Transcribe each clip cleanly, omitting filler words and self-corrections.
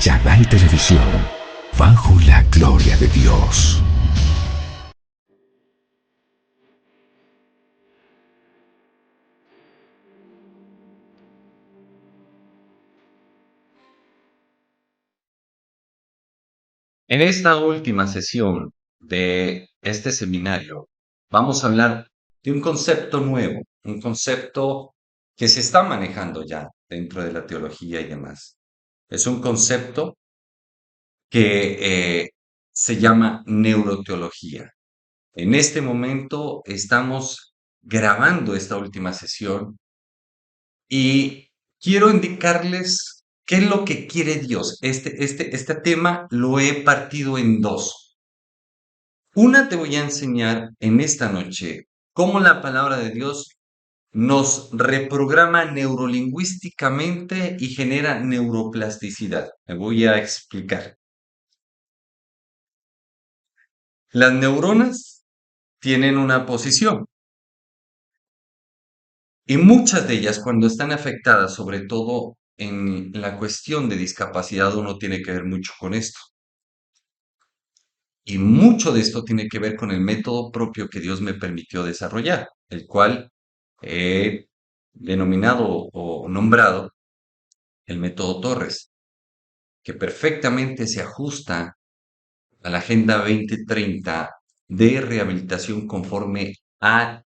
Canal Televisión, bajo la gloria de Dios. En esta última sesión de este seminario vamos a hablar de un concepto nuevo, un concepto que se está manejando ya dentro de la teología y demás. Es un concepto que se llama neuroteología. En este momento estamos grabando esta última sesión y quiero indicarles qué es lo que quiere Dios. Este tema lo he partido en dos. Una, te voy a enseñar en esta noche cómo la palabra de Dios nos reprograma neurolingüísticamente y genera neuroplasticidad. Me voy a explicar. Las neuronas tienen una posición y muchas de ellas, cuando están afectadas, sobre todo en la cuestión de discapacidad, uno tiene que ver mucho con esto. Y mucho de esto tiene que ver con el método propio que Dios me permitió desarrollar, el cual he denominado o nombrado el método Torres, que perfectamente se ajusta a la Agenda 2030 de rehabilitación conforme a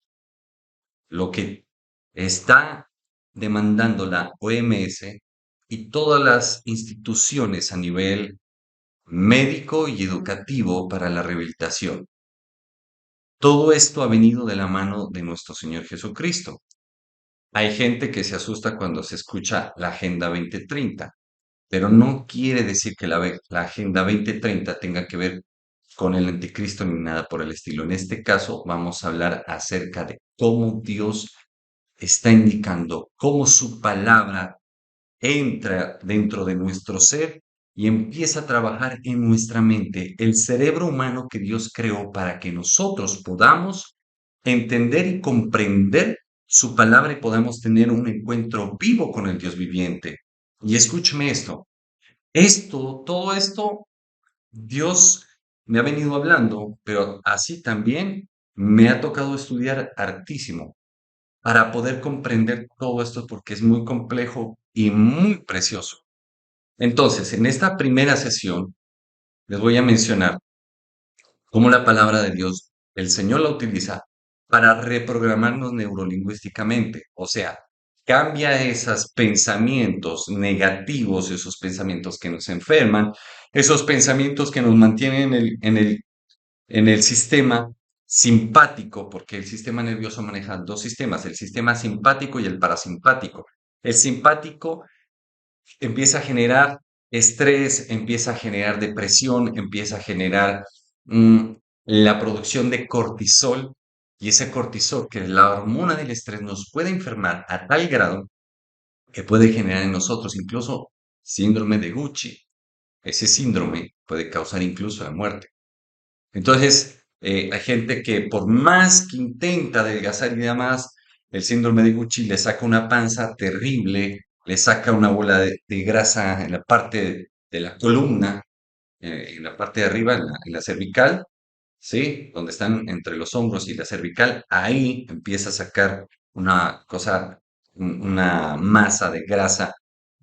lo que está demandando la OMS y todas las instituciones a nivel médico y educativo para la rehabilitación. Todo esto ha venido de la mano de nuestro Señor Jesucristo. Hay gente que se asusta cuando se escucha la Agenda 2030, pero no quiere decir que la Agenda 2030 tenga que ver con el anticristo ni nada por el estilo. En este caso vamos a hablar acerca de cómo Dios está indicando, cómo su palabra entra dentro de nuestro ser y empieza a trabajar en nuestra mente, el cerebro humano que Dios creó para que nosotros podamos entender y comprender su palabra y podamos tener un encuentro vivo con el Dios viviente. Y escúcheme todo esto, Dios me ha venido hablando, pero así también me ha tocado estudiar hartísimo para poder comprender todo esto porque es muy complejo y muy precioso. Entonces, en esta primera sesión les voy a mencionar cómo la palabra de Dios, el Señor la utiliza para reprogramarnos neurolingüísticamente. O sea, cambia esos pensamientos negativos, esos pensamientos que nos enferman, esos pensamientos que nos mantienen en el sistema simpático, porque el sistema nervioso maneja dos sistemas, el sistema simpático y el parasimpático. El simpático empieza a generar estrés, empieza a generar depresión, empieza a generar la producción de cortisol, y ese cortisol, que es la hormona del estrés, nos puede enfermar a tal grado que puede generar en nosotros incluso síndrome de Gucci. Ese síndrome puede causar incluso la muerte. Entonces, hay gente que por más que intenta adelgazar y demás, el síndrome de Gucci le saca una panza terrible, le saca una bola de grasa en la parte de la columna, en la parte de arriba, en la cervical, ¿sí? Donde están entre los hombros y la cervical, ahí empieza a sacar una cosa, una masa de grasa,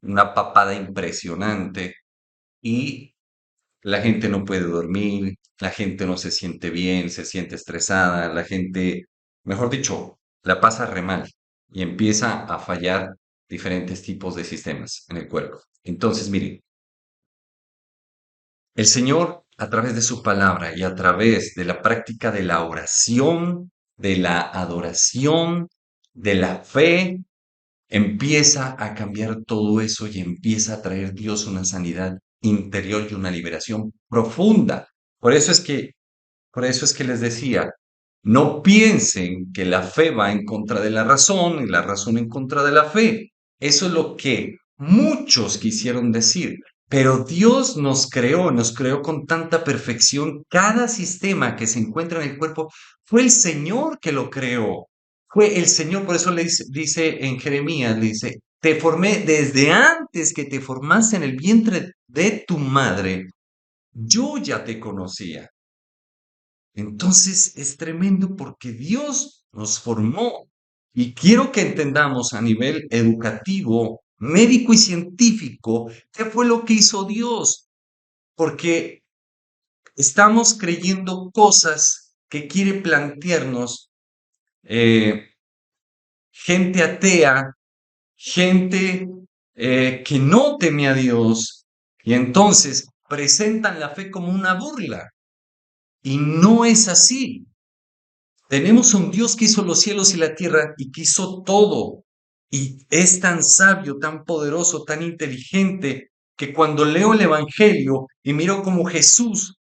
una papada impresionante y la gente no puede dormir, la gente no se siente bien, se siente estresada, la gente, mejor dicho, la pasa re mal y empieza a fallar diferentes tipos de sistemas en el cuerpo. Entonces, miren, el Señor, a través de su palabra y a través de la práctica de la oración, de la adoración, de la fe, empieza a cambiar todo eso y empieza a traer Dios una sanidad interior y una liberación profunda. Por eso es que, por eso es que les decía, no piensen que la fe va en contra de la razón y la razón en contra de la fe. Eso es lo que muchos quisieron decir. Pero Dios nos creó con tanta perfección. Cada sistema que se encuentra en el cuerpo fue el Señor que lo creó. Fue el Señor, por eso le dice en Jeremías, le dice, te formé desde antes que te formaste en el vientre de tu madre, yo ya te conocía. Entonces es tremendo porque Dios nos formó y quiero que entendamos a nivel educativo, médico y científico qué fue lo que hizo Dios, porque estamos creyendo cosas que quiere plantearnos eh, gente atea, gente que no teme a Dios y entonces presentan la fe como una burla y no es así. Tenemos un Dios que hizo los cielos y la tierra y que hizo todo. Y es tan sabio, tan poderoso, tan inteligente, que cuando leo el Evangelio y miro cómo Jesús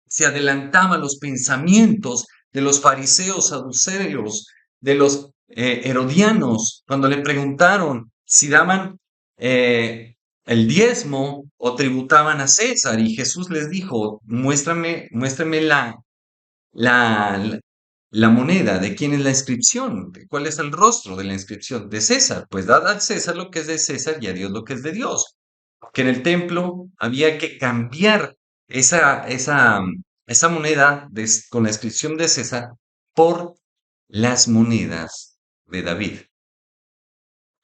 se adelantaba a los pensamientos de los fariseos, saduceos, de los herodianos, cuando le preguntaron si daban el diezmo o tributaban a César, y Jesús les dijo, muéstrame la, la moneda, de quién es la inscripción, de cuál es el rostro de la inscripción, de César. Pues dad al César lo que es de César y a Dios lo que es de Dios. Que en el templo había que cambiar esa moneda con la inscripción de César por las monedas de David.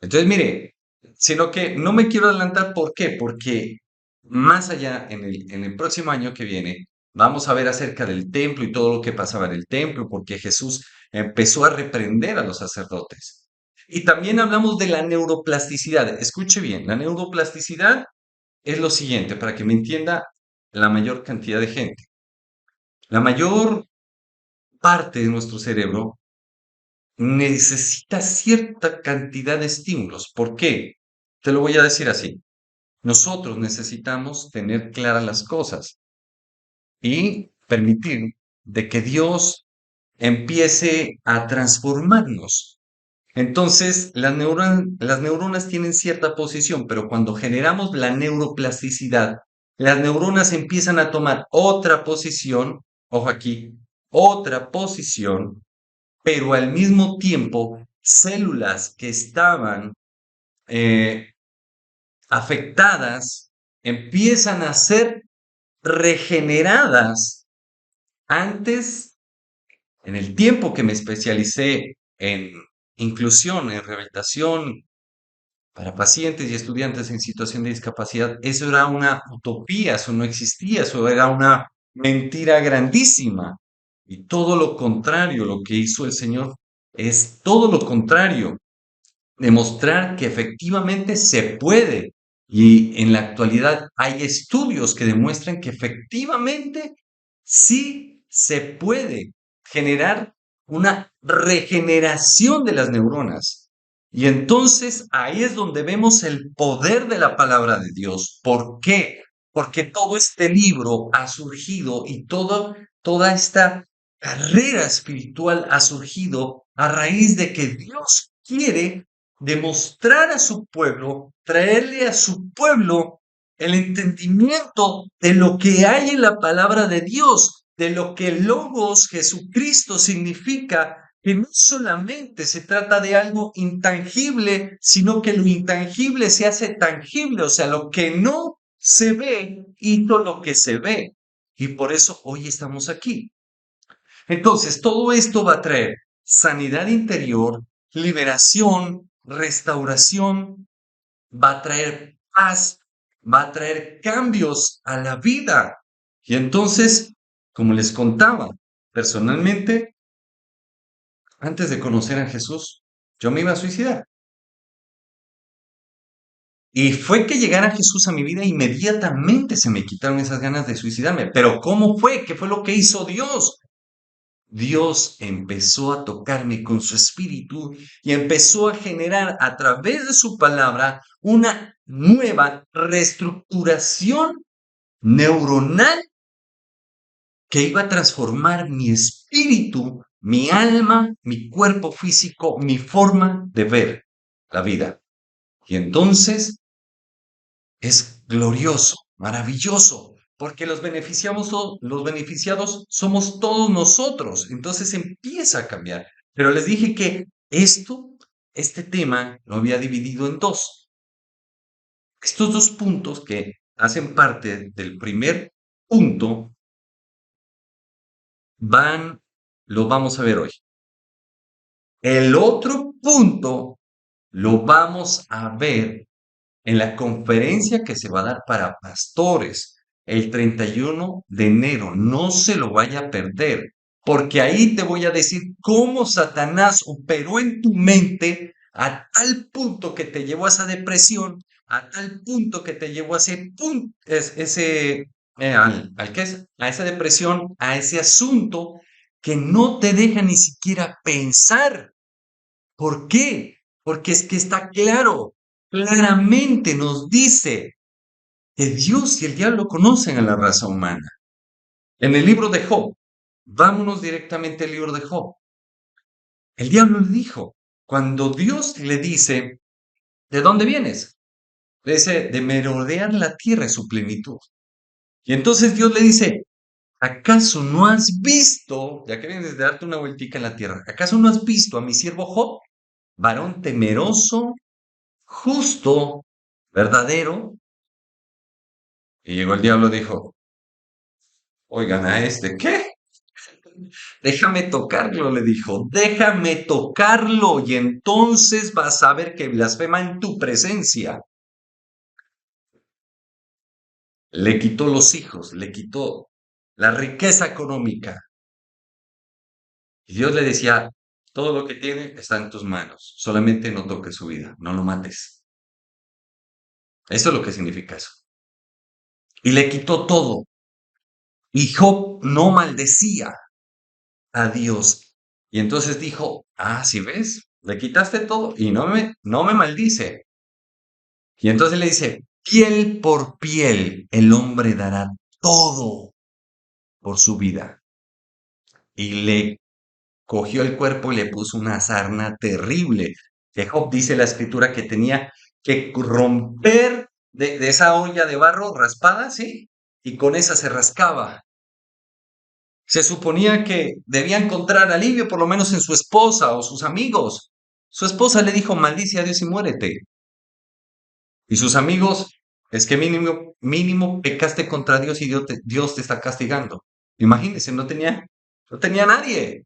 Entonces, mire, sino que no me quiero adelantar, ¿por qué? Porque más allá, en el próximo año que viene, vamos a ver acerca del templo y todo lo que pasaba en el templo, porque Jesús empezó a reprender a los sacerdotes. Y también hablamos de la neuroplasticidad. Escuche bien, la neuroplasticidad es lo siguiente, para que me entienda la mayor cantidad de gente. La mayor parte de nuestro cerebro necesita cierta cantidad de estímulos. ¿Por qué? Te lo voy a decir así. Nosotros necesitamos tener claras las cosas y permitir de que Dios empiece a transformarnos. Entonces, las neuronas tienen cierta posición, pero cuando generamos la neuroplasticidad, las neuronas empiezan a tomar otra posición, ojo aquí, otra posición, pero al mismo tiempo, células que estaban eh, afectadas empiezan a ser regeneradas. Antes, en el tiempo que me especialicé en inclusión, en rehabilitación para pacientes y estudiantes en situación de discapacidad, eso era una utopía, eso no existía, eso era una mentira grandísima. Y todo lo contrario, lo que hizo el Señor es todo lo contrario, demostrar que efectivamente se puede. Y en la actualidad hay estudios que demuestran que efectivamente sí se puede generar una regeneración de las neuronas. Y entonces ahí es donde vemos el poder de la palabra de Dios. ¿Por qué? Porque todo este libro ha surgido y toda esta carrera espiritual ha surgido a raíz de que Dios quiere demostrar a su pueblo, traerle a su pueblo el entendimiento de lo que hay en la palabra de Dios, de lo que Logos, Jesucristo, significa, que no solamente se trata de algo intangible, sino que lo intangible se hace tangible, o sea, lo que no se ve y todo lo que se ve. Y por eso hoy estamos aquí. Entonces, todo esto va a traer sanidad interior, liberación, restauración, va a traer paz, va a traer cambios a la vida. Y entonces, como les contaba, personalmente, antes de conocer a Jesús, yo me iba a suicidar. Y fue que llegara Jesús a mi vida, inmediatamente se me quitaron esas ganas de suicidarme. Pero ¿cómo fue? ¿Qué fue lo que hizo Dios? Dios empezó a tocarme con su espíritu y empezó a generar a través de su palabra una nueva reestructuración neuronal que iba a transformar mi espíritu, mi alma, mi cuerpo físico, mi forma de ver la vida. Y entonces es glorioso, maravilloso, porque los beneficiados somos todos nosotros. Entonces empieza a cambiar. Pero les dije que esto este tema lo había dividido en dos. Estos dos puntos que hacen parte del primer punto lo vamos a ver hoy. El otro punto lo vamos a ver en la conferencia que se va a dar para pastores el 31 de enero. No se lo vaya a perder, porque ahí te voy a decir cómo Satanás operó en tu mente a tal punto que te llevó a esa depresión, a tal punto que te llevó a ese punto, ¿qué es? A esa depresión, a ese asunto que no te deja ni siquiera pensar. ¿Por qué? Porque es que está claro, claramente nos dice que Dios y el diablo conocen a la raza humana. En el libro de Job, vámonos directamente al libro de Job. El diablo le dijo, cuando Dios le dice, ¿de dónde vienes? Le dice, de merodear la tierra en su plenitud. Y entonces Dios le dice, ¿acaso no has visto, ya que vienes de darte una vueltica en la tierra, ¿acaso no has visto a mi siervo Job, varón temeroso, justo, verdadero? Y llegó el diablo y dijo, oigan a este, ¿qué? Déjame tocarlo, le dijo, déjame tocarlo y entonces vas a ver que blasfema en tu presencia. Le quitó los hijos, le quitó la riqueza económica. Y Dios le decía, todo lo que tiene está en tus manos, solamente no toques su vida, no lo mates. Eso es lo que significa eso. Y le quitó todo. Y Job no maldecía a Dios. Y entonces dijo, si ves, le quitaste todo y no me maldice. Y entonces le dice, piel por piel, el hombre dará todo por su vida. Y le cogió el cuerpo y le puso una sarna terrible. Que Job dice la escritura que tenía que romper de esa olla de barro raspada, ¿sí? Y con esa se rascaba. Se suponía que debía encontrar alivio por lo menos en su esposa o sus amigos. Su esposa le dijo, maldice a Dios y muérete. Y sus amigos, es que mínimo pecaste contra Dios y Dios te está castigando. Imagínense, no tenía nadie.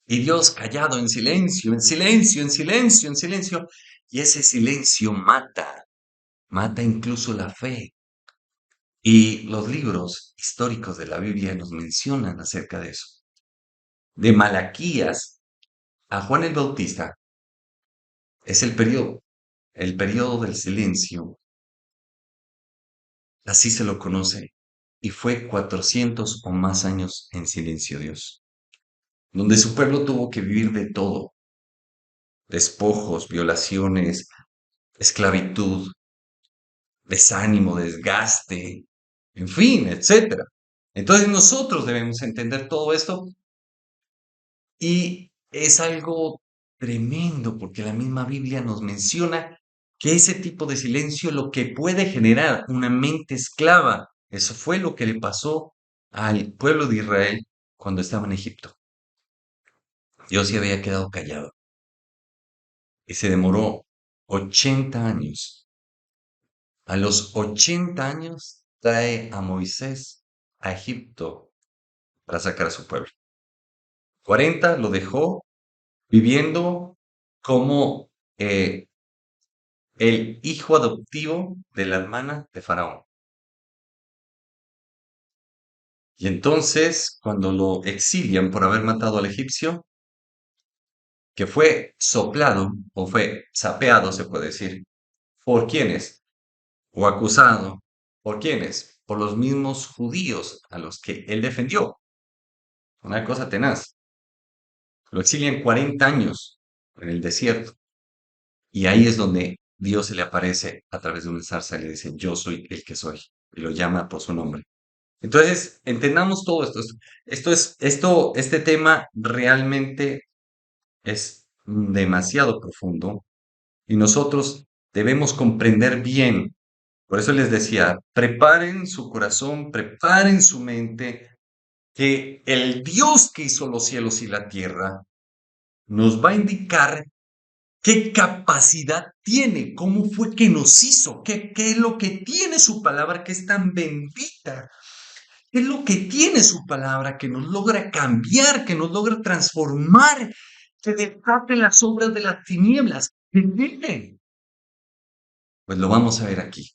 Y Dios callado en silencio, en silencio, en silencio, en silencio. Y ese silencio mata incluso la fe. Y los libros históricos de la Biblia nos mencionan acerca de eso. De Malaquías a Juan el Bautista es el periodo del silencio, así se lo conoce, y fue 400 o más años en silencio Dios, donde su pueblo tuvo que vivir de todo, despojos, violaciones, esclavitud, desánimo, desgaste, en fin, etcétera. Entonces nosotros debemos entender todo esto y es algo tremendo porque la misma Biblia nos menciona que ese tipo de silencio lo que puede generar una mente esclava. Eso fue lo que le pasó al pueblo de Israel cuando estaba en Egipto. Dios se había quedado callado y se demoró 80 años. A los 80 años trae a Moisés a Egipto para sacar a su pueblo. 40 lo dejó viviendo como el hijo adoptivo de la hermana de Faraón. Y entonces, cuando lo exilian por haber matado al egipcio, que fue soplado o fue sapeado, se puede decir, ¿por quiénes? O acusado, ¿por quiénes? Por los mismos judíos a los que él defendió. Una cosa tenaz. Lo exilian 40 años en el desierto. Y ahí es donde Dios se le aparece a través de una zarza y le dice, yo soy el que soy. Y lo llama por su nombre. Entonces, entendamos todo esto. Este tema realmente es demasiado profundo y nosotros debemos comprender bien. Por eso les decía, preparen su corazón, preparen su mente, que el Dios que hizo los cielos y la tierra nos va a indicar ¿Qué capacidad tiene? ¿Cómo fue que nos hizo? ¿Qué es lo que tiene su palabra que es tan bendita? ¿Qué es lo que tiene su palabra que nos logra cambiar, que nos logra transformar, que desate las obras de las tinieblas? ¿Qué tiene? Pues lo vamos a ver aquí.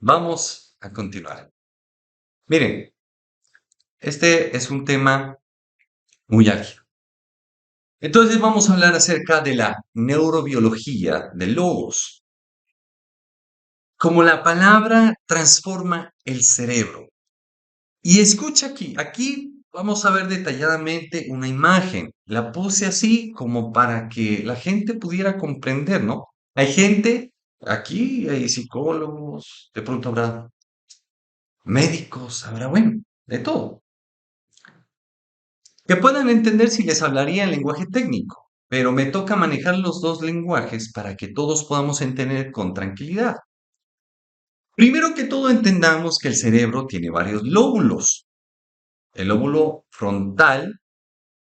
Vamos a continuar. Miren, este es un tema muy ágil. Entonces vamos a hablar acerca de la neurobiología del logos, como la palabra transforma el cerebro. Y escucha aquí vamos a ver detalladamente una imagen. La puse así como para que la gente pudiera comprender, ¿no? Hay gente, aquí hay psicólogos, de pronto habrá médicos, habrá, bueno, de todo, que puedan entender si les hablaría en lenguaje técnico, pero me toca manejar los dos lenguajes para que todos podamos entender con tranquilidad. Primero que todo entendamos que el cerebro tiene varios lóbulos. El lóbulo frontal,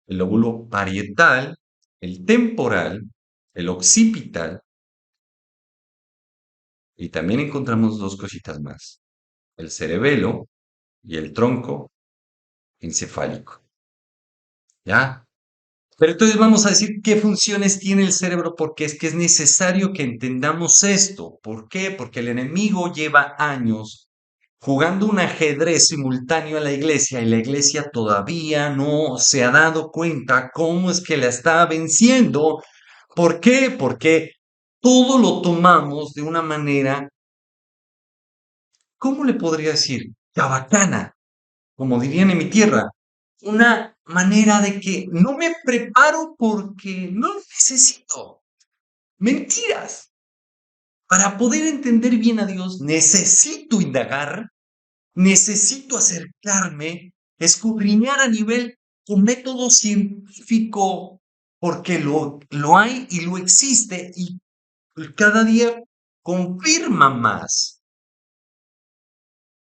el lóbulo parietal, el temporal, el occipital, y también encontramos dos cositas más, el cerebelo y el tronco encefálico. ¿Ya? Pero entonces vamos a decir qué funciones tiene el cerebro, porque es que es necesario que entendamos esto. ¿Por qué? Porque el enemigo lleva años jugando un ajedrez simultáneo a la iglesia y la iglesia todavía no se ha dado cuenta cómo es que la está venciendo. ¿Por qué? Porque todo lo tomamos de una manera, ¿cómo le podría decir? Chabacana, como dirían en mi tierra. Una manera de que no me preparo porque no lo necesito. Mentiras. Para poder entender bien a Dios, necesito indagar, necesito acercarme, escudriñar a nivel con método científico, porque lo hay y lo existe y cada día confirma más.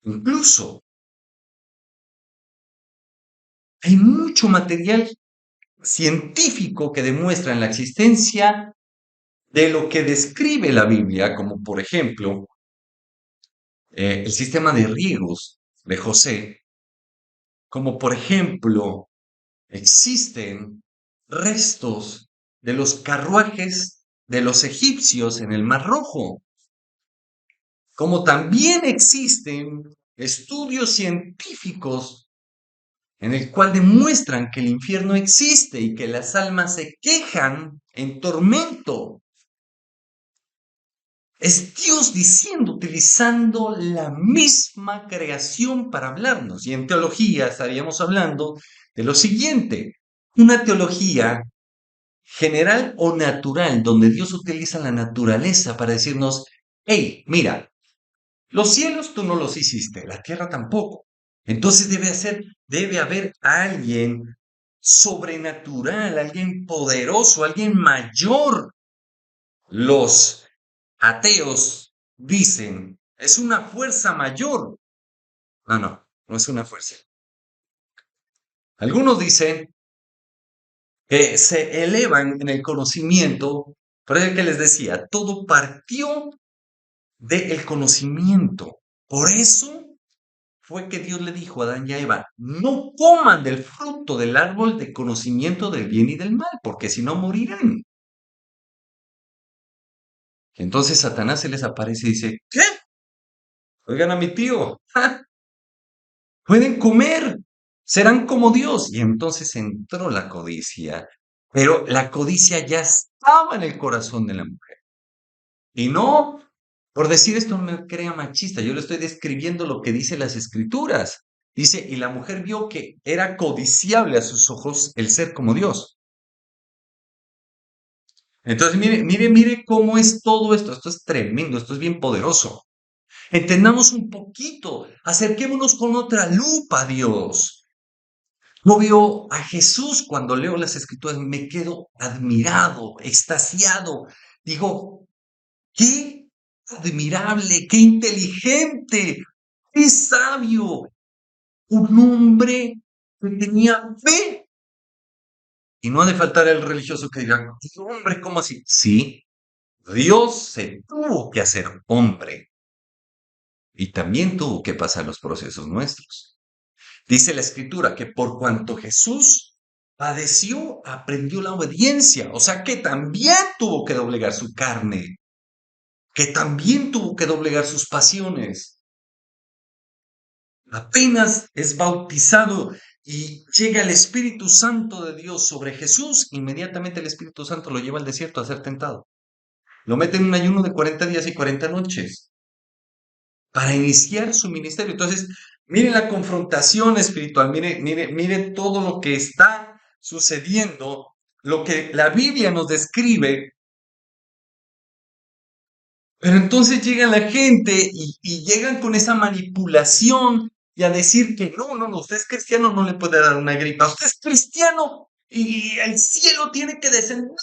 Incluso hay mucho material científico que demuestra la existencia de lo que describe la Biblia, como por ejemplo el sistema de riegos de José, como por ejemplo existen restos de los carruajes de los egipcios en el Mar Rojo, como también existen estudios científicos en el cual demuestran que el infierno existe y que las almas se quejan en tormento. Es Dios diciendo, utilizando la misma creación para hablarnos. Y en teología estaríamos hablando de lo siguiente, una teología general o natural, donde Dios utiliza la naturaleza para decirnos, hey, mira, los cielos tú no los hiciste, la tierra tampoco. Entonces debe haber alguien sobrenatural, alguien poderoso, alguien mayor. Los ateos dicen, es una fuerza mayor. No es una fuerza. Algunos dicen que se elevan en el conocimiento, por eso que les decía, todo partió del conocimiento. Por eso fue que Dios le dijo a Adán y a Eva, no coman del fruto del árbol de conocimiento del bien y del mal, porque si no morirán. Entonces Satanás se les aparece y dice, ¿qué? Oigan a mi tío, ¡ja! Pueden comer, serán como Dios. Y entonces entró la codicia, pero la codicia ya estaba en el corazón de la mujer. Y no, por decir esto no me crea machista, yo le estoy describiendo lo que dice las escrituras. Dice, y la mujer vio que era codiciable a sus ojos el ser como Dios. Entonces, mire cómo es todo esto. Esto es tremendo, esto es bien poderoso. Entendamos un poquito, acerquémonos con otra lupa a Dios. Yo veo a Jesús cuando leo las escrituras, me quedo admirado, extasiado. Digo, qué admirable, qué inteligente, qué sabio. Un hombre que tenía fe Y no ha de faltar el religioso que diga, hombre, ¿cómo así? Sí, Dios se tuvo que hacer hombre y también tuvo que pasar los procesos nuestros. Dice la escritura que por cuanto Jesús padeció, aprendió la obediencia, o sea que también tuvo que doblegar su carne, que también tuvo que doblegar sus pasiones. Apenas es bautizado y llega el Espíritu Santo de Dios sobre Jesús, inmediatamente el Espíritu Santo lo lleva al desierto a ser tentado. Lo mete en un ayuno de 40 días y 40 noches para iniciar su ministerio. Entonces, miren la confrontación espiritual, mire todo lo que está sucediendo, lo que la Biblia nos describe. Pero entonces llega la gente y llegan con esa manipulación y a decir que no, usted es cristiano, no le puede dar una gripa. Usted es cristiano y el cielo tiene que descender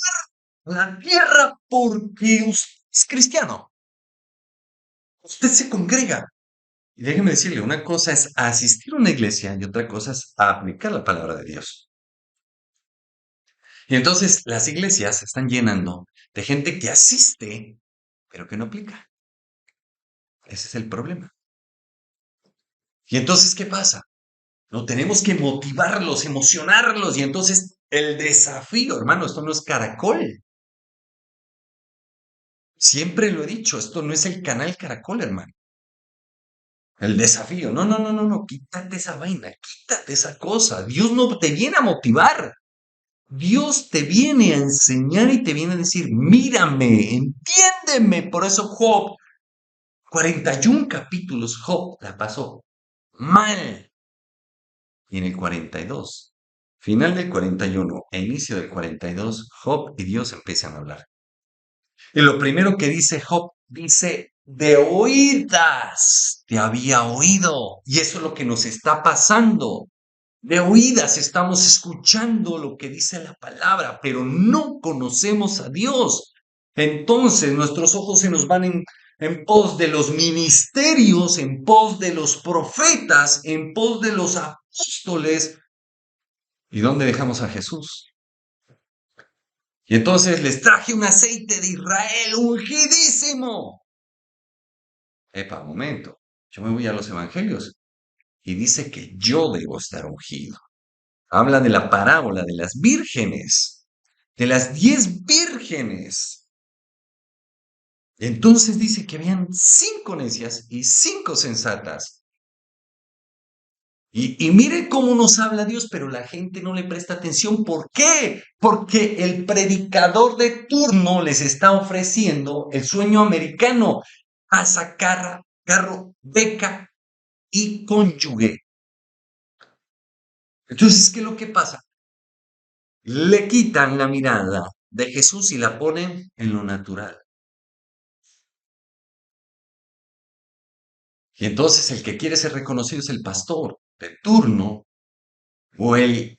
a la tierra porque usted es cristiano. Usted se congrega. Y déjeme decirle, una cosa es asistir a una iglesia y otra cosa es aplicar la palabra de Dios. Y entonces las iglesias se están llenando de gente que asiste, pero que no aplica. Ese es el problema. Y entonces, ¿qué pasa? No tenemos que motivarlos, emocionarlos. Y entonces el desafío, hermano, esto no es Caracol. Siempre lo he dicho, esto no es el canal Caracol, hermano. El desafío, no, quítate esa vaina, quítate esa cosa. Dios no te viene a motivar. Dios te viene a enseñar y te viene a decir, mírame, entiéndeme. Por eso Job, 41 capítulos, Job la pasó mal. Y en el 42, final del 41 e inicio del 42, Job y Dios empiezan a hablar. Y lo primero que dice Job, dice, de oídas te había oído. Y eso es lo que nos está pasando. De oídas estamos escuchando lo que dice la palabra, pero no conocemos a Dios. Entonces nuestros ojos se nos van en pos de los ministerios, en pos de los profetas, en pos de los apóstoles. ¿Y dónde dejamos a Jesús? Y entonces les traje un aceite de Israel ungidísimo. Epa, un momento. Yo me voy a los evangelios y dice que yo debo estar ungido. Habla de la parábola de las vírgenes, de las 10 vírgenes. Entonces dice que habían 5 necias y 5 sensatas. Y mire cómo nos habla Dios, pero la gente no le presta atención. ¿Por qué? Porque el predicador de turno les está ofreciendo el sueño americano: casa, carro, beca y cónyuge. Entonces, ¿qué es lo que pasa? Le quitan la mirada de Jesús y la ponen en lo natural. Y entonces el que quiere ser reconocido es el pastor de turno o el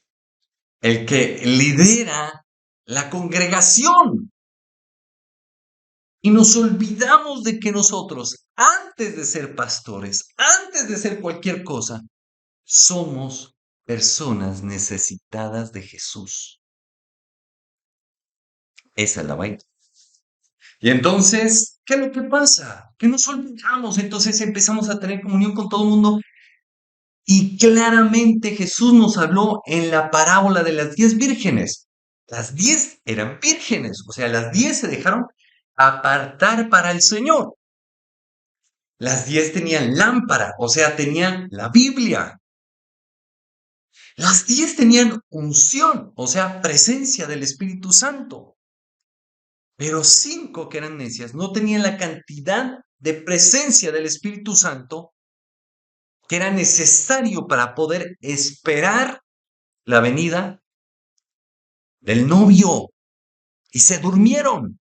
que lidera la congregación. Y nos olvidamos de que nosotros, antes de ser pastores, antes de ser cualquier cosa, somos personas necesitadas de Jesús. Esa es la vaina. Y entonces, ¿qué es lo que pasa? Que nos olvidamos, entonces empezamos a tener comunión con todo el mundo. Y claramente Jesús nos habló en la parábola de las 10 vírgenes. Las 10 eran vírgenes, o sea, las 10 se dejaron apartar para el Señor. Las 10 tenían lámpara, o sea, tenían la Biblia. Las 10 tenían unción, o sea, presencia del Espíritu Santo. Pero 5 que eran necias no tenían la cantidad de presencia del Espíritu Santo que era necesario para poder esperar la venida del novio. Y se durmieron.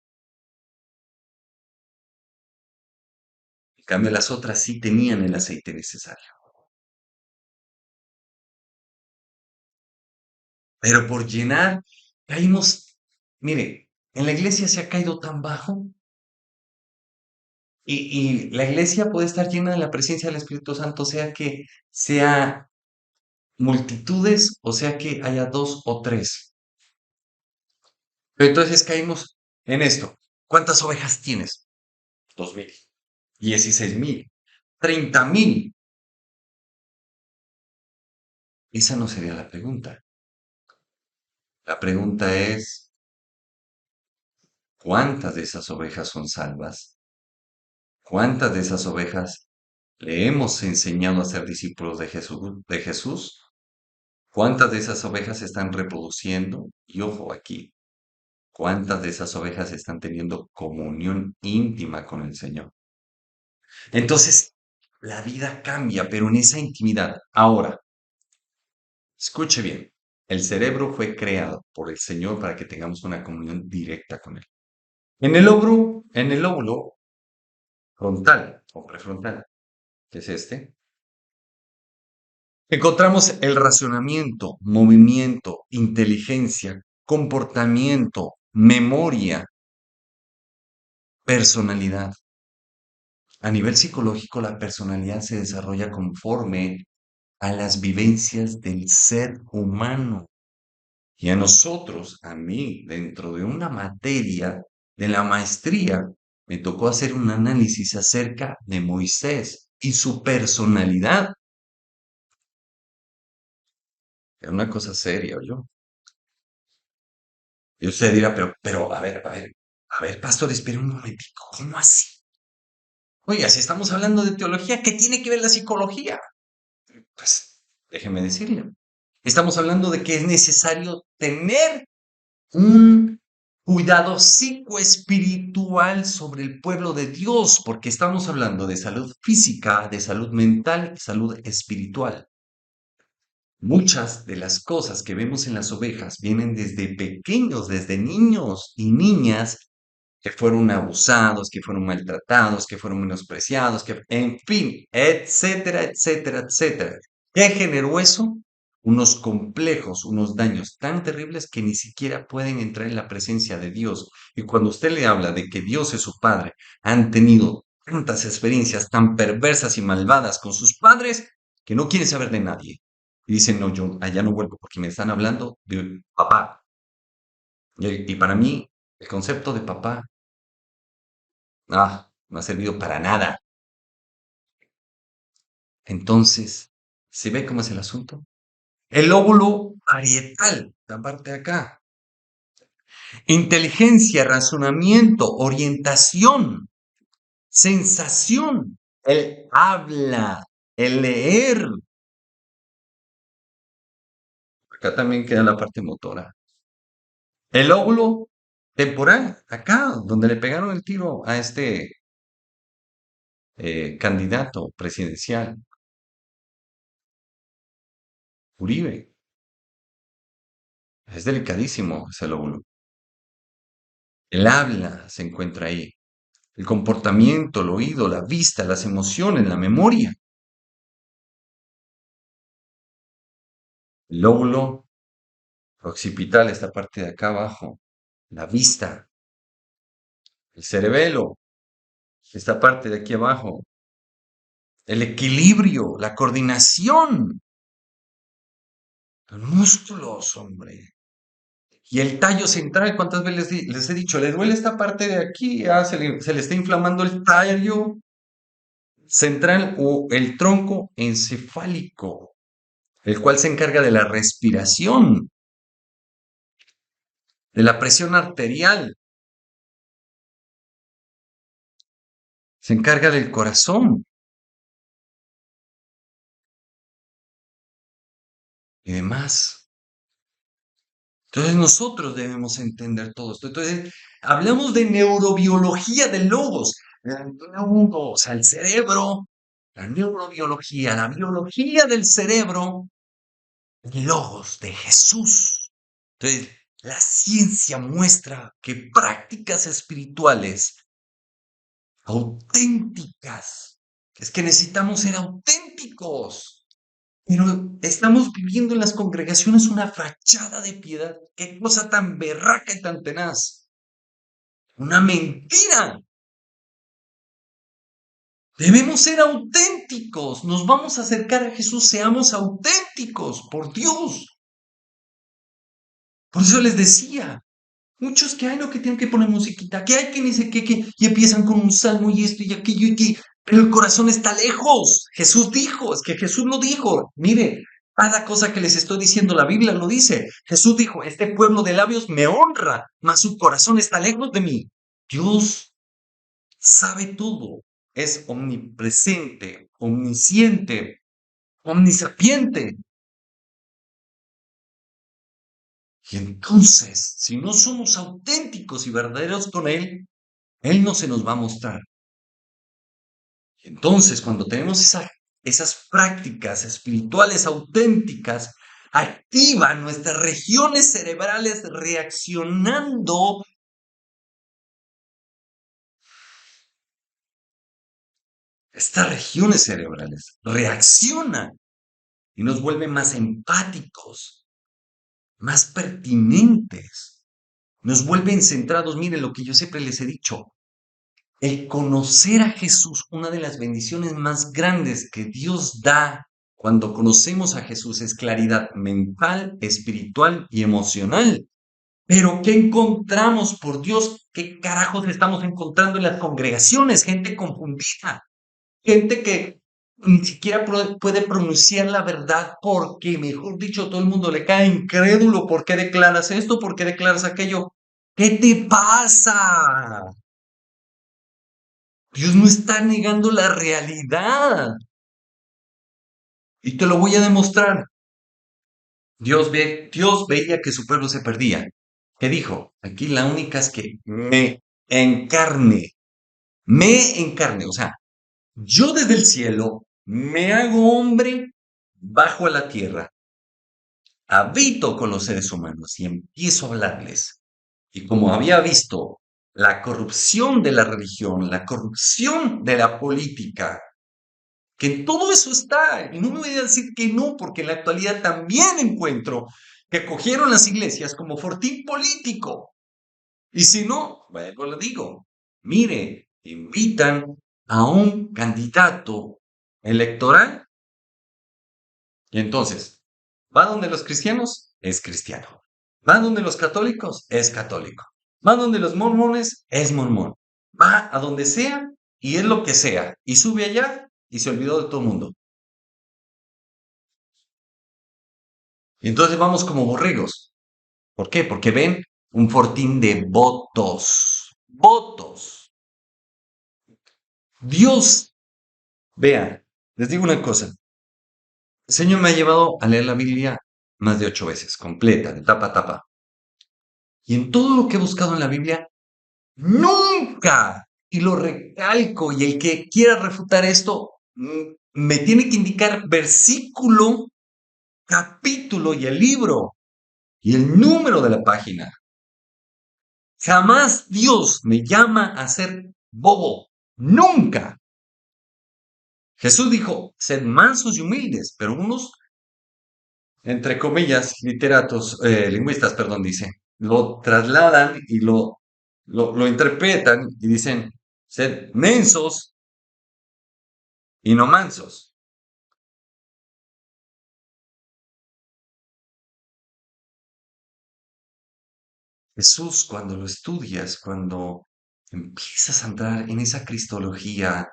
En cambio, las otras sí tenían el aceite necesario. Pero por llenar, caímos. Mire, en la iglesia se ha caído tan bajo. Y la iglesia puede estar llena de la presencia del Espíritu Santo, sea que sea multitudes o sea que haya 2 o 3. Pero entonces caímos en esto. ¿Cuántas ovejas tienes? 2,000, 16,000, 30,000. Esa no sería la pregunta. La pregunta es, ¿cuántas de esas ovejas son salvas? ¿Cuántas de esas ovejas le hemos enseñado a ser discípulos de Jesús? ¿Cuántas de esas ovejas se están reproduciendo? Y ojo aquí, ¿cuántas de esas ovejas están teniendo comunión íntima con el Señor? Entonces, la vida cambia, pero en esa intimidad. Ahora, escuche bien, el cerebro fue creado por el Señor para que tengamos una comunión directa con Él. En el lóbulo frontal o prefrontal, que es este, encontramos el razonamiento, movimiento, inteligencia, comportamiento, memoria, personalidad. A nivel psicológico, la personalidad se desarrolla conforme a las vivencias del ser humano. Y a nosotros, a mí, dentro de una materia de la maestría, me tocó hacer un análisis acerca de Moisés y su personalidad. Era una cosa seria, yo. Y usted dirá, pero, a ver, pastor, espere un momentico, ¿cómo así? Oiga, si estamos hablando de teología, ¿qué tiene que ver la psicología? Pues, déjeme decirle. Estamos hablando de que es necesario tener un cuidado psicoespiritual sobre el pueblo de Dios, porque estamos hablando de salud física, de salud mental y salud espiritual. Muchas de las cosas que vemos en las ovejas vienen desde pequeños, desde niños y niñas que fueron abusados, que fueron maltratados, que fueron menospreciados, en fin, etcétera, etcétera, etcétera. ¿Qué generó eso? Unos complejos, unos daños tan terribles que ni siquiera pueden entrar en la presencia de Dios. Y cuando usted le habla de que Dios es su padre, han tenido tantas experiencias tan perversas y malvadas con sus padres que no quieren saber de nadie. Y dicen, no, yo allá no vuelvo porque me están hablando de papá. Y para mí, el concepto de papá no ha servido para nada. Entonces, ¿se ve cómo es el asunto? El lóbulo parietal, la parte de acá. Inteligencia, razonamiento, orientación, sensación, el habla, el leer. Acá también queda la parte motora. El lóbulo temporal, acá, donde le pegaron el tiro a este candidato presidencial, Uribe. Es delicadísimo ese lóbulo. El habla se encuentra ahí. El comportamiento, el oído, la vista, las emociones, la memoria. El lóbulo occipital, esta parte de acá abajo. La vista. El cerebelo, esta parte de aquí abajo. El equilibrio, la coordinación. Los músculos, hombre. Y el tallo central, ¿cuántas veces les he dicho? ¿Le duele esta parte de aquí? Se le está inflamando el tallo central o el tronco encefálico, el cual se encarga de la respiración, de la presión arterial, se encarga del corazón y demás. Entonces nosotros debemos entender todo esto. Entonces, hablamos de neurobiología del logos, o sea, el cerebro, la neurobiología, la biología del cerebro, el logos de Jesús. Entonces, la ciencia muestra que prácticas espirituales auténticas, es que necesitamos ser auténticos. Pero estamos viviendo en las congregaciones una fachada de piedad. Qué cosa tan berraca y tan tenaz. Una mentira. Debemos ser auténticos. Nos vamos a acercar a Jesús. Seamos auténticos, por Dios. Por eso les decía, Muchos que hay, no, que tienen que poner musiquita, que hay que ni sé qué, y empiezan con un salmo y esto y aquello y que, pero el corazón está lejos. Jesús dijo, es que Jesús lo dijo. Mire, cada cosa que les estoy diciendo, la Biblia lo dice. Jesús dijo, este pueblo de labios me honra, mas su corazón está lejos de mí. Dios sabe todo, es omnipresente, omnisciente, omnisapiente. Y entonces, si no somos auténticos y verdaderos con Él no se nos va a mostrar. Y entonces, cuando tenemos esas prácticas espirituales auténticas, activan nuestras regiones cerebrales reaccionando. Estas regiones cerebrales reaccionan y nos vuelven más empáticos, más pertinentes, nos vuelven centrados. Miren lo que yo siempre les he dicho, el conocer a Jesús, una de las bendiciones más grandes que Dios da cuando conocemos a Jesús es claridad mental, espiritual y emocional. Pero ¿qué encontramos, por Dios? ¿Qué carajos estamos encontrando en las congregaciones? Gente confundida, gente que ni siquiera puede pronunciar la verdad porque, mejor dicho, todo el mundo le cae incrédulo. ¿Por qué declaras esto? ¿Por qué declaras aquello? ¿Qué te pasa? Dios no está negando la realidad. Y te lo voy a demostrar. Dios veía que su pueblo se perdía. ¿Qué dijo? Aquí la única es que encarne, me encarne. O sea, yo desde el cielo me hago hombre, bajo a la tierra, habito con los seres humanos y empiezo a hablarles. Y como había visto la corrupción de la religión, la corrupción de la política, que en todo eso está, y no me voy a decir que no, porque en la actualidad también encuentro que cogieron las iglesias como fortín político. Y si no, bueno, lo digo, mire, invitan a un candidato electoral y entonces, va donde los cristianos, es cristiano. Va donde los católicos, es católico. Va donde los mormones, es mormón. Va a donde sea y es lo que sea. Y sube allá y se olvidó de todo el mundo. Y entonces vamos como borregos. ¿Por qué? Porque ven un fortín de votos. Votos. Dios, vean, les digo una cosa. El Señor me ha llevado a leer la Biblia más de 8 veces, completa, de tapa a tapa. Y en todo lo que he buscado en la Biblia, nunca, y lo recalco, y el que quiera refutar esto, me tiene que indicar versículo, capítulo y el libro, y el número de la página. Jamás Dios me llama a ser bobo. Nunca. Jesús dijo, sed mansos y humildes, pero unos, entre comillas, lingüistas, perdón, dice, lo trasladan y lo interpretan y dicen, sed mensos y no mansos. Jesús, cuando lo estudias, cuando empiezas a entrar en esa cristología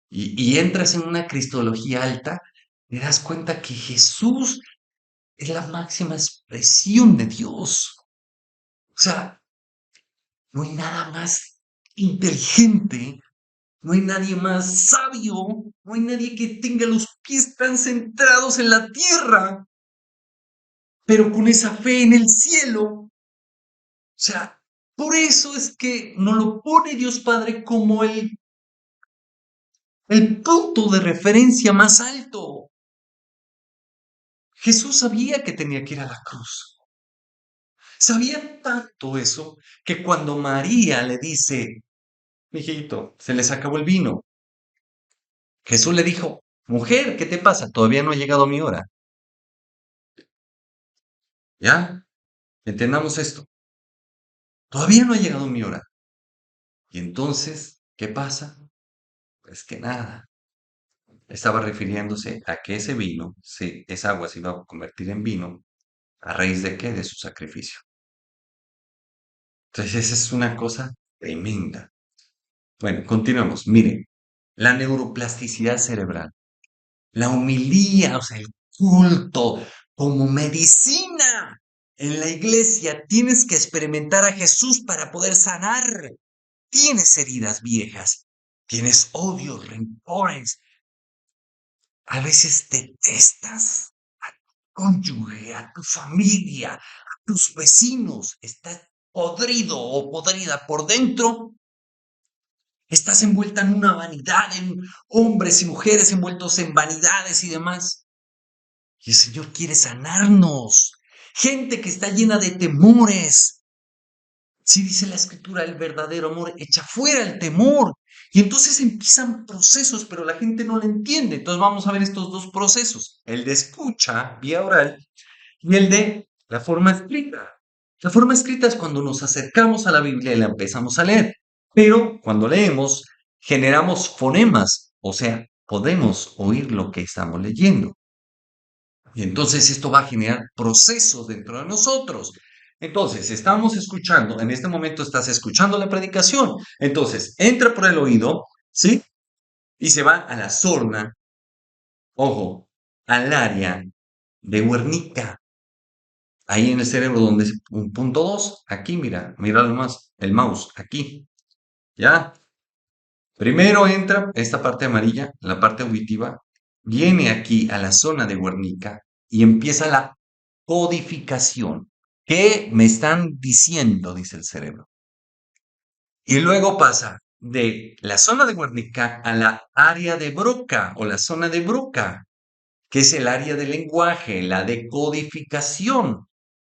y entras en una cristología alta, te das cuenta que Jesús es la máxima expresión de Dios. O sea, no hay nada más inteligente, no hay nadie más sabio, no hay nadie que tenga los pies tan centrados en la tierra, pero con esa fe en el cielo. O sea, por eso es que nos lo pone Dios Padre como el punto de referencia más alto. Jesús sabía que tenía que ir a la cruz. Sabía tanto eso que cuando María le dice, mijito, se les acabó el vino, Jesús le dijo, mujer, ¿qué te pasa? Todavía no ha llegado mi hora. ¿Ya? Entendamos esto. Todavía no ha llegado mi hora. Y entonces, ¿qué pasa? Pues que nada. Estaba refiriéndose a que ese vino, esa agua se iba a convertir en vino, ¿a raíz de qué? De su sacrificio. Entonces, esa es una cosa tremenda. Bueno, continuamos. Miren, la neuroplasticidad cerebral, la humilía, o sea, el culto como medicina. En la iglesia tienes que experimentar a Jesús para poder sanar. Tienes heridas viejas, tienes odios, rencores, a veces detestas a tu cónyuge, a tu familia, a tus vecinos, estás podrido o podrida por dentro, estás envuelta en una vanidad, en hombres y mujeres envueltos en vanidades y demás. Y el Señor quiere sanarnos. Gente que está llena de temores. Sí dice la escritura, el verdadero amor echa fuera el temor. Y entonces empiezan procesos, pero la gente no lo entiende. Entonces vamos a ver estos dos procesos, el de escucha vía oral y el de la forma escrita. La forma escrita es cuando nos acercamos a la Biblia y la empezamos a leer. Pero cuando leemos, generamos fonemas, o sea, podemos oír lo que estamos leyendo. Y entonces esto va a generar procesos dentro de nosotros. Entonces, estamos escuchando, en este momento estás escuchando la predicación. Entonces, entra por el oído, ¿sí? Y se va a la sorna, ojo, al área de Wernicke, ahí en el cerebro donde es un punto 2, aquí mira más, el mouse, aquí, ¿ya? Primero entra esta parte amarilla, la parte auditiva, viene aquí a la zona de Wernicke y empieza la codificación. ¿Qué me están diciendo? Dice el cerebro. Y luego pasa de la zona de Wernicke a la área de Broca o la zona de Broca, que es el área del lenguaje, la decodificación.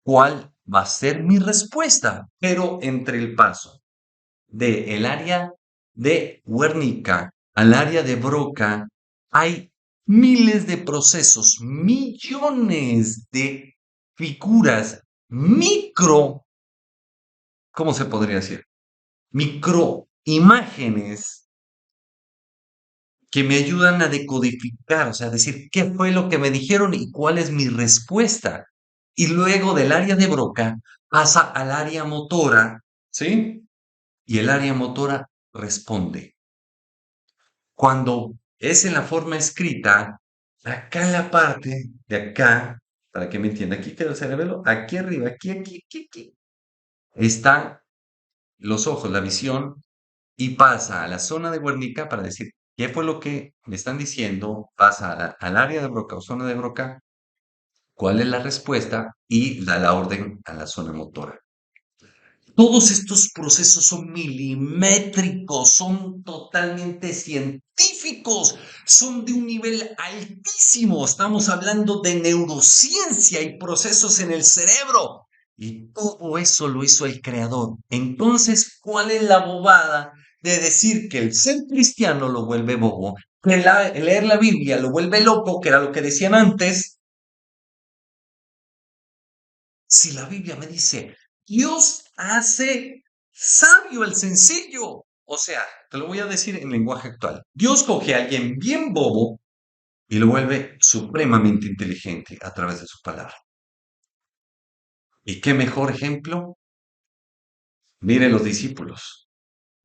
¿Cuál va a ser mi respuesta? Pero entre el paso del área de Wernicke al área de Broca hay miles de procesos, millones de figuras micro, ¿cómo se podría decir? Microimágenes que me ayudan a decodificar, o sea, decir qué fue lo que me dijeron y cuál es mi respuesta. Y luego del área de Broca pasa al área motora, ¿sí? Y el área motora responde. Cuando es en la forma escrita, acá en la parte de acá, para que me entienda, aquí queda el cerebro, aquí arriba, aquí, están los ojos, la visión, y pasa a la zona de Wernicke para decir qué fue lo que me están diciendo, pasa al área de Broca o zona de Broca, cuál es la respuesta y da la orden a la zona motora. Todos estos procesos son milimétricos, son totalmente científicos, son de un nivel altísimo. Estamos hablando de neurociencia y procesos en el cerebro. Y todo eso lo hizo el creador. Entonces, ¿cuál es la bobada de decir que el ser cristiano lo vuelve bobo, que leer la Biblia lo vuelve loco, que era lo que decían antes? Si la Biblia me dice, Dios hace sabio el sencillo. O sea, te lo voy a decir en lenguaje actual. Dios coge a alguien bien bobo y lo vuelve supremamente inteligente a través de su palabra. ¿Y qué mejor ejemplo? Miren los discípulos.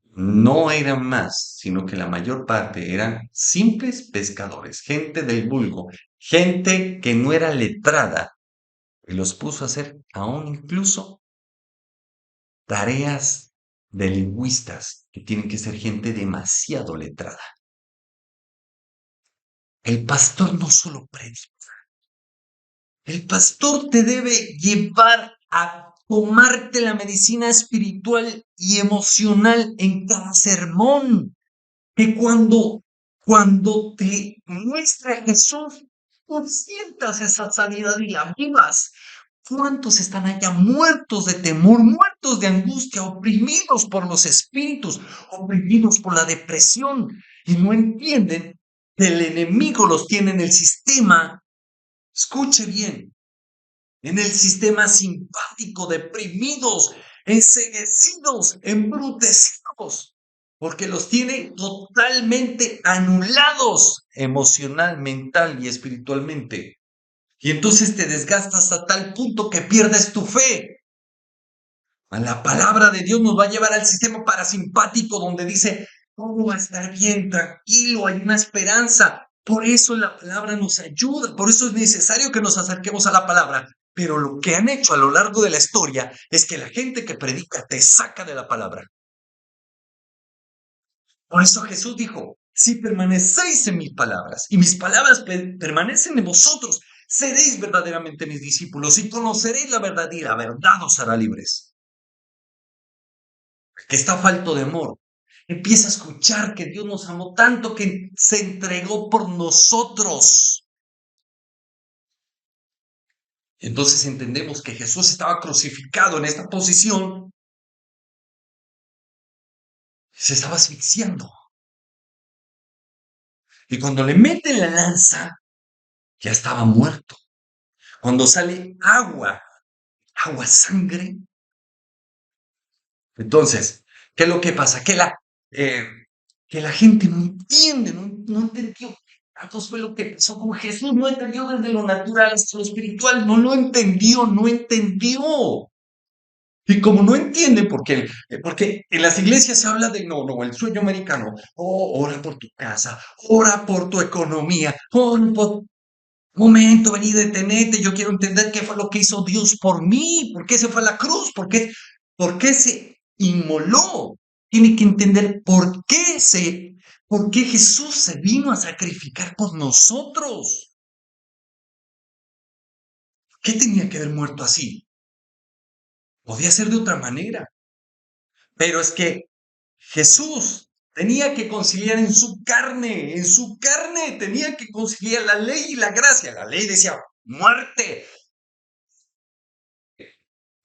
No eran más, sino que la mayor parte eran simples pescadores, gente del vulgo, gente que no era letrada, y los puso a hacer aún incluso tareas de lingüistas que tienen que ser gente demasiado letrada. El pastor no solo predica, el pastor te debe llevar a tomarte la medicina espiritual y emocional en cada sermón. Que cuando te muestre Jesús, tú sientas esa sanidad y la vivas. ¿Cuántos están allá muertos de temor, muertos de angustia, oprimidos por los espíritus, oprimidos por la depresión y no entienden que el enemigo los tiene en el sistema? Escuche bien, en el sistema simpático, deprimidos, enceguecidos, embrutecidos, porque los tiene totalmente anulados emocional, mental y espiritualmente. Y entonces te desgastas a tal punto que pierdes tu fe. A la palabra de Dios nos va a llevar al sistema parasimpático donde dice, todo va a estar bien, tranquilo, hay una esperanza. Por eso la palabra nos ayuda, por eso es necesario que nos acerquemos a la palabra. Pero lo que han hecho a lo largo de la historia es que la gente que predica te saca de la palabra. Por eso Jesús dijo, si permanecéis en mis palabras y mis palabras permanecen en vosotros, seréis verdaderamente mis discípulos y conoceréis la verdad y la verdad os hará libres. Que está falto de amor. Empieza a escuchar que Dios nos amó tanto que se entregó por nosotros. Entonces entendemos que Jesús estaba crucificado en esta posición, se estaba asfixiando. Y cuando le meten la lanza, ya estaba muerto. Cuando sale agua, sangre. Entonces, ¿qué es lo que pasa? Eh, que la gente no entiende, no entendió. Entonces fue lo que pasó con Jesús, no entendió desde lo natural hasta lo espiritual, no lo entendió, no entendió. Y como no entienden, porque en las iglesias se habla de no, el sueño americano, ora por tu casa, ora por tu economía, ora por momento, vení, detenete, yo quiero entender qué fue lo que hizo Dios por mí, por qué se fue a la cruz, por qué se inmoló. Tiene que entender por qué Jesús se vino a sacrificar por nosotros. ¿Qué tenía que haber muerto así? Podía ser de otra manera, pero es que Jesús tenía que conciliar en su carne tenía que conciliar la ley y la gracia. La ley decía muerte.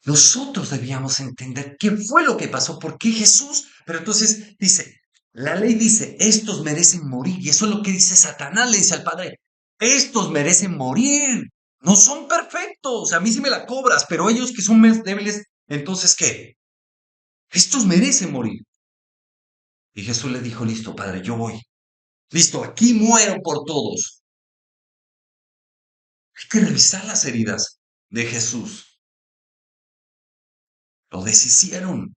Nosotros debíamos entender qué fue lo que pasó, por qué Jesús, pero entonces dice, la ley dice, estos merecen morir, y eso es lo que dice Satanás, le dice al Padre, estos merecen morir, no son perfectos, a mí sí me la cobras, pero ellos que son más débiles, entonces ¿qué? Estos merecen morir. Y Jesús le dijo, listo, Padre, yo voy, listo, aquí muero por todos. Hay que revisar las heridas de Jesús, lo deshicieron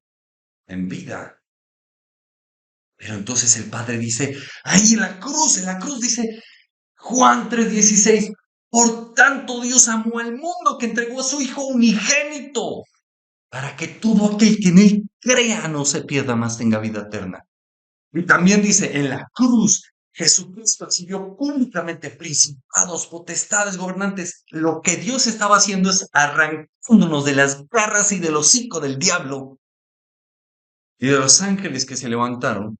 en vida. Pero entonces el Padre dice, ahí en la cruz dice Juan 3:16, por tanto Dios amó al mundo que entregó a su Hijo unigénito, para que todo aquel que en él crea no se pierda, más tenga vida eterna. Y también dice, en la cruz Jesucristo exhibió públicamente principados, potestades, gobernantes. Lo que Dios estaba haciendo es arrancándonos de las garras y del hocico del diablo y de los ángeles que se levantaron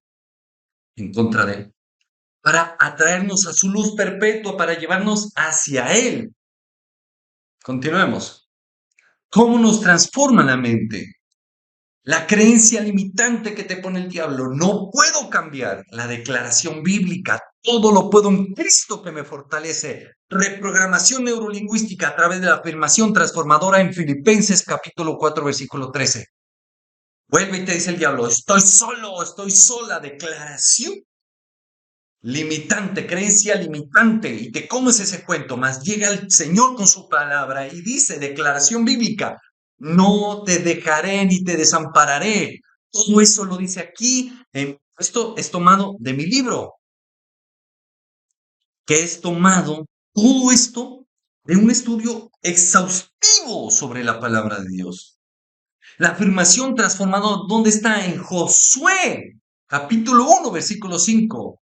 en contra de él, para atraernos a su luz perpetua, para llevarnos hacia Él. Continuemos. ¿Cómo nos transforma la mente? La creencia limitante que te pone el diablo. No puedo cambiar la declaración bíblica. Todo lo puedo en Cristo que me fortalece. Reprogramación neurolingüística a través de la afirmación transformadora en Filipenses capítulo 4, versículo 13. Vuelve y te dice el diablo, estoy solo, estoy sola. Declaración limitante, creencia limitante, y te comes ese cuento, más llega el Señor con su palabra y dice, declaración bíblica, no te dejaré ni te desampararé. Todo eso lo dice aquí, esto es tomado de mi libro, que es tomado todo esto de un estudio exhaustivo sobre la palabra de Dios. La afirmación transformadora, ¿dónde está? En Josué, capítulo 1, versículo 5.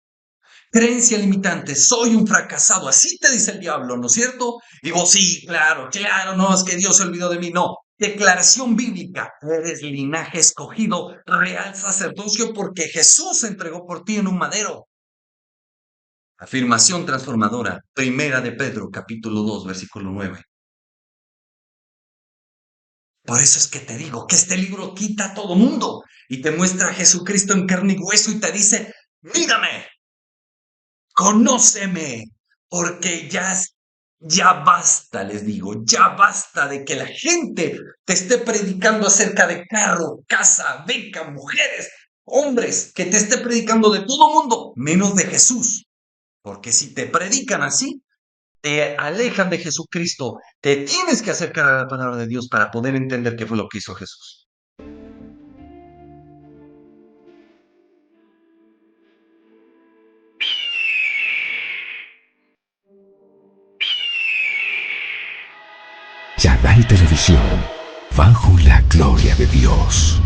Creencia limitante, soy un fracasado, así te dice el diablo, ¿no es cierto? Y vos, sí, claro, no, es que Dios se olvidó de mí, no. Declaración bíblica, eres linaje escogido, real sacerdocio, porque Jesús se entregó por ti en un madero. Afirmación transformadora, primera de Pedro, capítulo 2, versículo 9. Por eso es que te digo que este libro quita a todo mundo y te muestra a Jesucristo en carne y hueso y te dice, mírame, conóceme, porque ya basta, les digo, ya basta de que la gente te esté predicando acerca de carro, casa, beca, mujeres, hombres, que te esté predicando de todo mundo, menos de Jesús. Porque si te predican así, te alejan de Jesucristo. Te tienes que acercar a la palabra de Dios para poder entender qué fue lo que hizo Jesús. Chadai Televisión, bajo la gloria de Dios.